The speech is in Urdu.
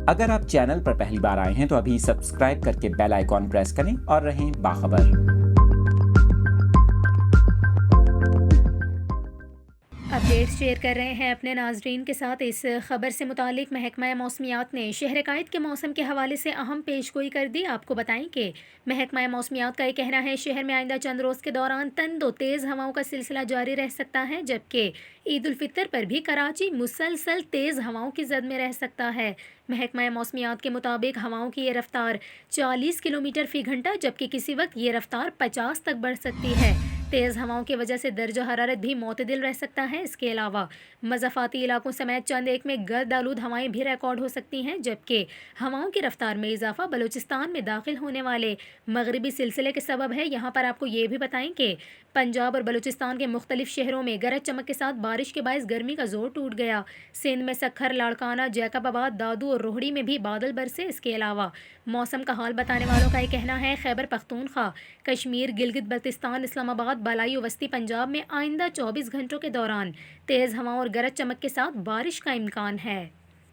اگر آپ چینل پر پہلی بار آئے ہیں تو ابھی سبسکرائب کر کے بیل آئیکن پریس کریں اور رہیں باخبر۔ اپڈیٹس شیئر کر رہے ہیں اپنے ناظرین کے ساتھ۔ اس خبر سے متعلق محکمہ موسمیات نے شہر قائد کے موسم کے حوالے سے اہم پیش گوئی کر دی۔ آپ کو بتائیں کہ محکمہ موسمیات کا یہ کہنا ہے شہر میں آئندہ چند روز کے دوران تند و تیز ہواؤں کا سلسلہ جاری رہ سکتا ہے، جبکہ عید الفطر پر بھی کراچی مسلسل تیز ہواؤں کی زد میں رہ سکتا ہے۔ محکمہ موسمیات کے مطابق ہواؤں کی یہ رفتار 40 کلومیٹر فی گھنٹہ جبکہ کسی وقت یہ رفتار 50 تک بڑھ سکتی ہے۔ تیز ہواؤں کی وجہ سے درجہ حرارت بھی معتدل رہ سکتا ہے۔ اس کے علاوہ مضافاتی علاقوں سمیت چند ایک میں گرد آلود ہوائیں بھی ریکارڈ ہو سکتی ہیں، جبکہ ہواؤں کی رفتار میں اضافہ بلوچستان میں داخل ہونے والے مغربی سلسلے کے سبب ہے۔ یہاں پر آپ کو یہ بھی بتائیں کہ پنجاب اور بلوچستان کے مختلف شہروں میں گرج چمک کے ساتھ بارش کے باعث گرمی کا زور ٹوٹ گیا۔ سندھ میں سکھر، لاڑکانہ، جیکب آباد، دادو اور روہڑی میں بھی بادل برسے۔ اس کے علاوہ موسم کا حال بتانے والوں کا یہ کہنا ہے خیبر پختونخوا، کشمیر، گلگت بلتستان، اسلام آباد، بالائی و وسطی پنجاب میں آئندہ 24 گھنٹوں کے دوران تیز ہواؤں اور گرج چمک کے ساتھ بارش کا امکان ہے۔